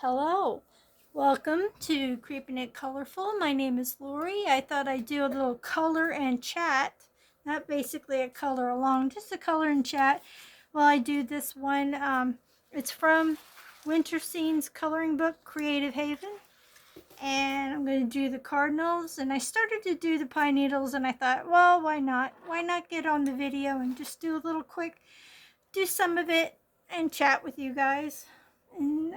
Hello, welcome to Creeping It Colorful. My name is Lori. I thought I'd do a little color and chat, not basically a color along, just a color and chat while I do this one. It's from Winter Scenes coloring book, Creative Haven, and I'm going to do the cardinals. And I started to do the pine needles, and I thought, well, why not? Why not get on the video and just do a little quick, do some of it and chat with you guys. And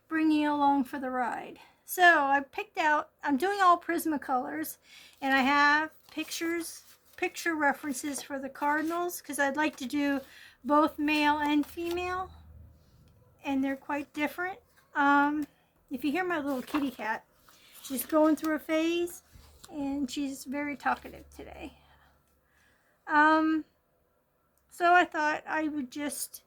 bring you along for the ride. So I picked out, I'm doing all Prismacolors, and I have picture references for the cardinals because I'd like to do both male and female, and they're quite different. If you hear my little kitty cat, she's going through a phase, and she's very talkative today. So I thought I would just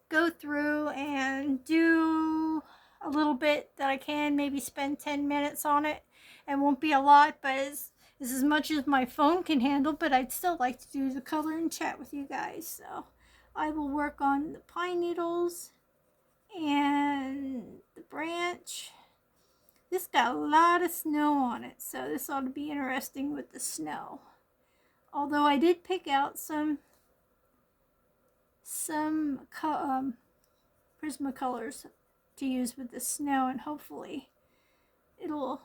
go through and do a little bit that I can, maybe spend 10 minutes on it. It won't be a lot, but it's as much as my phone can handle, but I'd still like to do the color and chat with you guys. So I will work on the pine needles and the branch. This got a lot of snow on it, so this ought to be interesting with the snow. Although I did pick out some Prismacolors to use with the snow, and hopefully it'll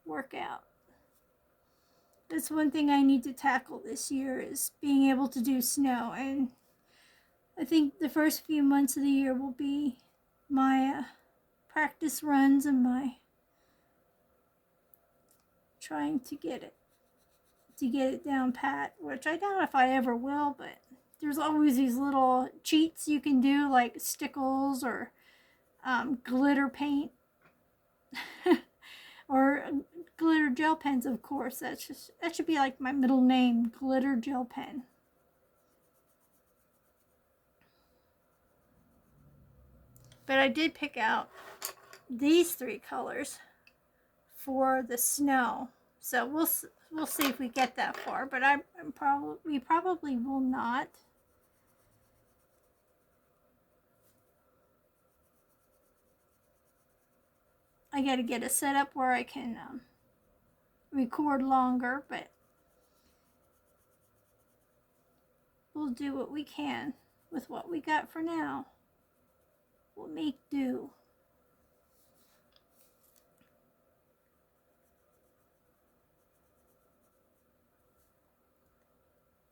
work out. That's one thing I need to tackle this year, is being able to do snow, and I think the first few months of the year will be my practice runs and my trying to get it down pat, which I doubt if I ever will, but there's always these little cheats you can do, like stickles or glitter paint or glitter gel pens, of course. That should be like my middle name, glitter gel pen. But I did pick out these three colors for the snow, so we'll see if we get that far. But we probably will not. I got to get a setup where I can record longer, but we'll do what we can with what we got for now. We'll make do.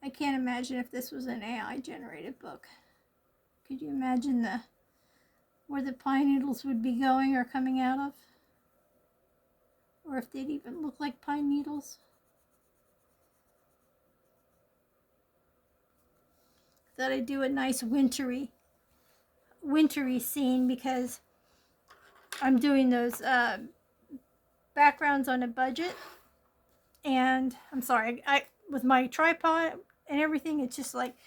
I can't imagine if this was an AI generated book. Could you imagine where the pine needles would be going or coming out of? Or if they'd even look like pine needles? Thought I'd do a nice wintry scene, because I'm doing those backgrounds on a budget, and I'm sorry, I with my tripod and everything, it's just like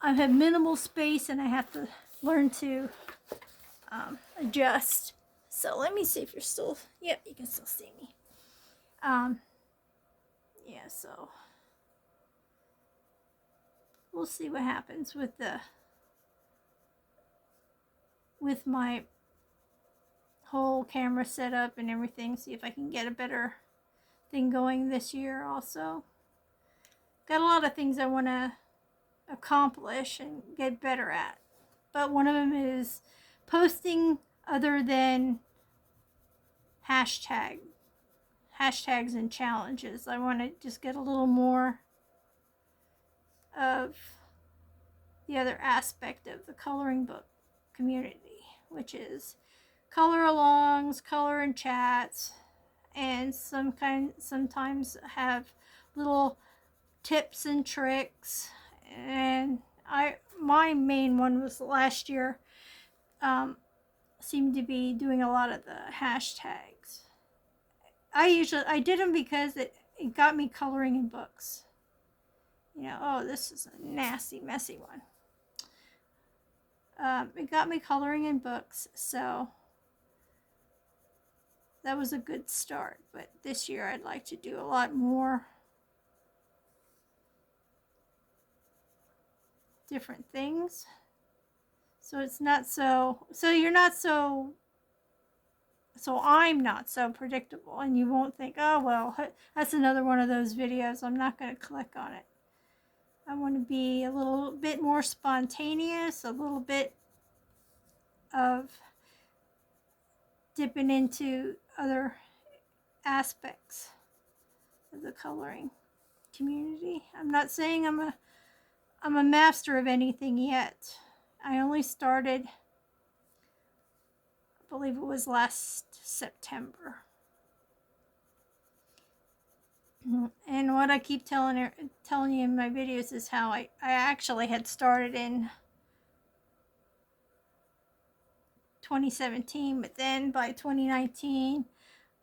I have minimal space and I have to learn to adjust. So let me see if you're still, yep, you can still see me. Yeah, so we'll see what happens with my whole camera setup and everything. See if I can get a better thing going this year. Also got a lot of things I want to accomplish and get better at, but one of them is posting other than hashtags and challenges. I want to just get a little more of the other aspect of the coloring book community, which is color alongs, color and chats, and sometimes have little tips and tricks. And my main one was last year, seemed to be doing a lot of the hashtags. I did them because it got me coloring in books. You know, oh, this is a nasty, messy one. It got me coloring in books, so that was a good start. But this year I'd like to do a lot more different things. So it's not so, so you're not so, so I'm not so predictable, and you won't think, oh, well, that's another one of those videos. I'm not going to click on it. I want to be a little bit more spontaneous, a little bit of dipping into other aspects of the coloring community. I'm not saying I'm a master of anything yet. I only started, I believe it was last September. And what I keep telling you in my videos is how I actually had started in 2017, but then by 2019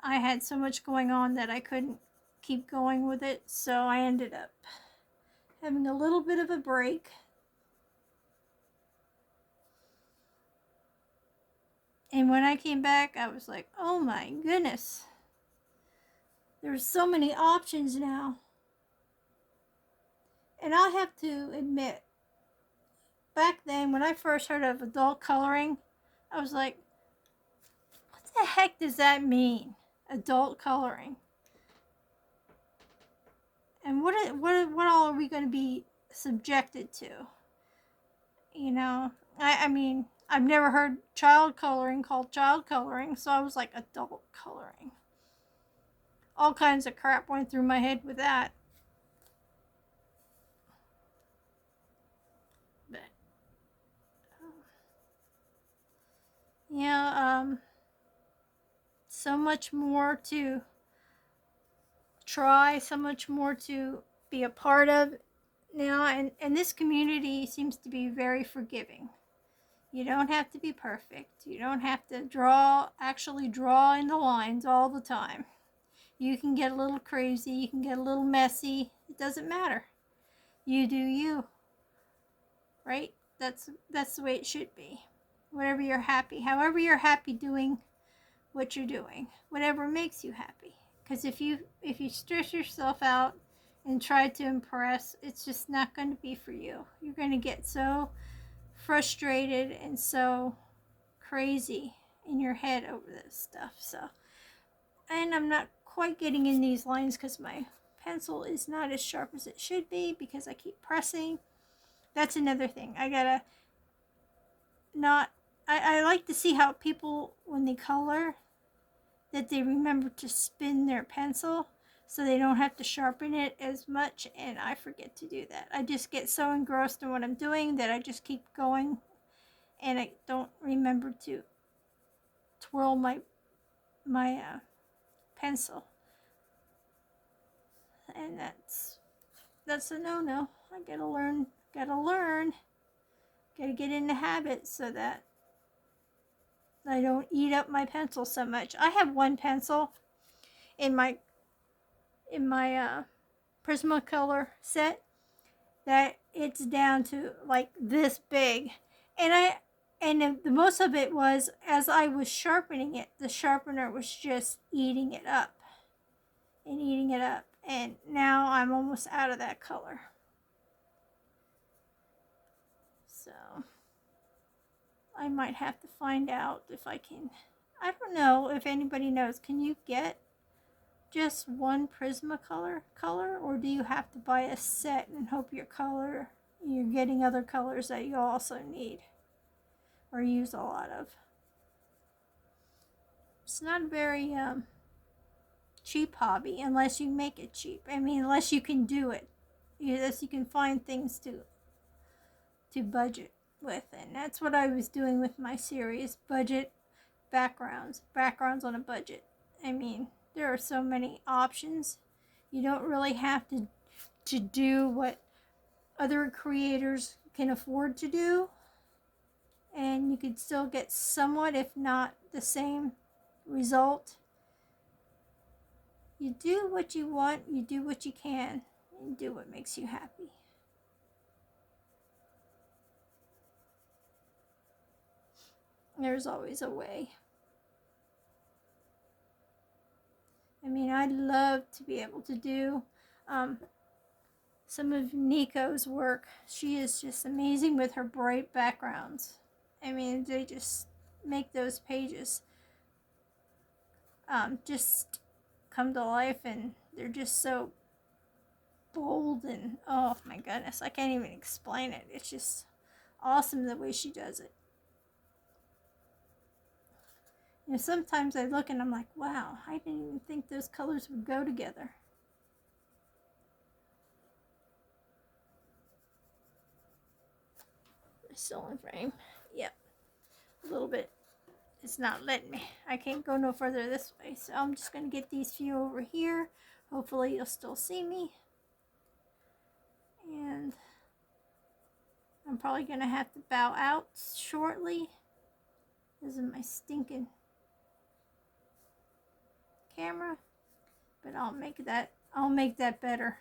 I had so much going on that I couldn't keep going with it, so I ended up having a little bit of a break. And when I came back, I was like, oh my goodness, there's so many options now. And I have to admit, back then when I first heard of adult coloring, I was like, what the heck does that mean? Adult coloring. And what all are we going to be subjected to? You know, I mean, I've never heard child coloring called child coloring, so I was like, adult coloring. All kinds of crap went through my head with that. But yeah, so much more to try, so much more to be a part of now, and this community seems to be very forgiving. You don't have to be perfect. You don't have to actually draw in the lines all the time. You can get a little crazy, you can get a little messy. It doesn't matter. You do you. Right? That's the way it should be. Whatever you're happy, however you're happy doing what you're doing, whatever makes you happy. Because if you stress yourself out and try to impress, it's just not going to be for you. You're going to get so frustrated and so crazy in your head over this stuff. So, and I'm not quite getting in these lines because my pencil is not as sharp as it should be because I keep pressing. That's another thing. I gotta not, I like to see how people, when they color, that they remember to spin their pencil so they don't have to sharpen it as much, and I forget to do that. I just get so engrossed in what I'm doing that I just keep going, and I don't remember to twirl my pencil, and that's a no-no. I gotta learn, gotta get in the habit so that I don't eat up my pencil so much. I have one pencil in my Prismacolor set that it's down to like this big, and the most of it was as I was sharpening it, the sharpener was just eating it up, and now I'm almost out of that color. So I might have to find out if I can. I don't know if anybody knows. Can you get just one Prismacolor color, or do you have to buy a set and hope you're getting other colors that you also need or use a lot of? It's not a very cheap hobby unless you make it cheap. I mean, unless you can do it, unless you can find things to budget with, and that's what I was doing with my series. Budget backgrounds on a budget. I mean, there are so many options. You don't really have to do what other creators can afford to do, and you could still get somewhat, if not the same result. You do what you want, you do what you can, and do what makes you happy. There's always a way. I mean, I'd love to be able to do some of Nico's work. She is just amazing with her bright backgrounds. I mean, they just make those pages just come to life, and they're just so bold, and oh my goodness, I can't even explain it. It's just awesome the way she does it. You know, sometimes I look and I'm like, wow, I didn't even think those colors would go together. Still in frame. Yep. A little bit. It's not letting me. I can't go no further this way. So I'm just going to get these few over here. Hopefully you'll still see me. And I'm probably going to have to bow out shortly. This is my stinking camera. But I'll make that better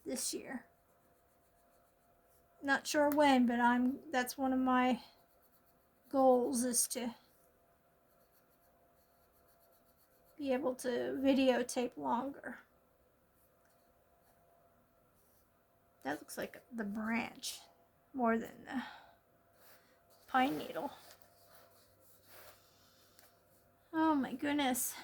this year. Not sure when, but that's one of my goals, is to be able to videotape longer. That looks like the branch more than the pine needle. Oh my goodness.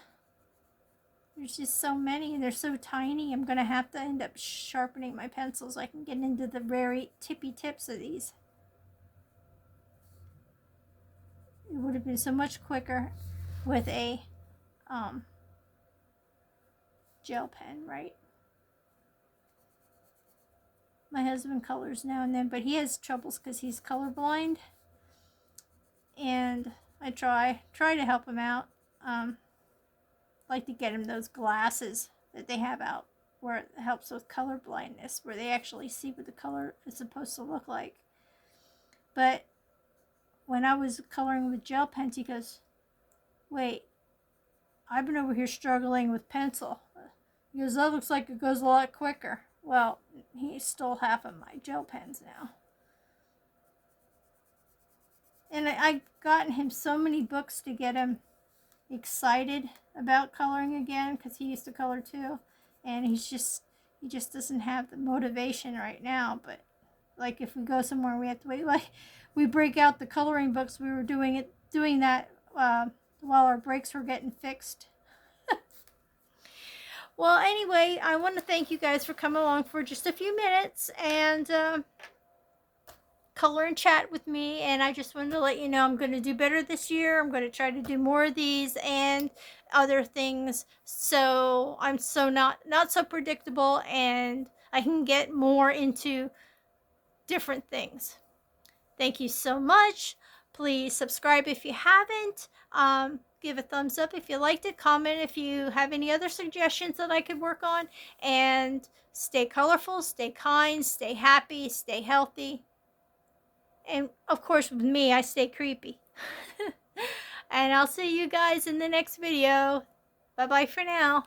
There's just so many, and they're so tiny. I'm going to have to end up sharpening my pencil so I can get into the very tippy tips of these. It would have been so much quicker with a gel pen, right? My husband colors now and then, but he has troubles because he's colorblind. And I try to help him out. Like to get him those glasses that they have out where it helps with color blindness, where they actually see what the color is supposed to look like. But when I was coloring with gel pens, he goes, wait, I've been over here struggling with pencil. He goes, that looks like it goes a lot quicker. Well, he stole half of my gel pens now. And I've gotten him so many books to get him excited about coloring again, because he used to color too, and he just doesn't have the motivation right now. But like if we go somewhere, we have to wait. Like we break out the coloring books. We were doing that while our brakes were getting fixed. Well, anyway, I want to thank you guys for coming along for just a few minutes and color and chat with me. And I just wanted to let you know I'm going to do better this year. I'm going to try to do more of these and other things, so I'm not so predictable, and I can get more into different things. Thank you so much. Please subscribe if you haven't. Give a thumbs up if you liked it. Comment if you have any other suggestions that I could work on. And stay colorful, stay kind, stay happy, stay healthy. And of course, with me, I stay creepy. And I'll see you guys in the next video. Bye-bye for now.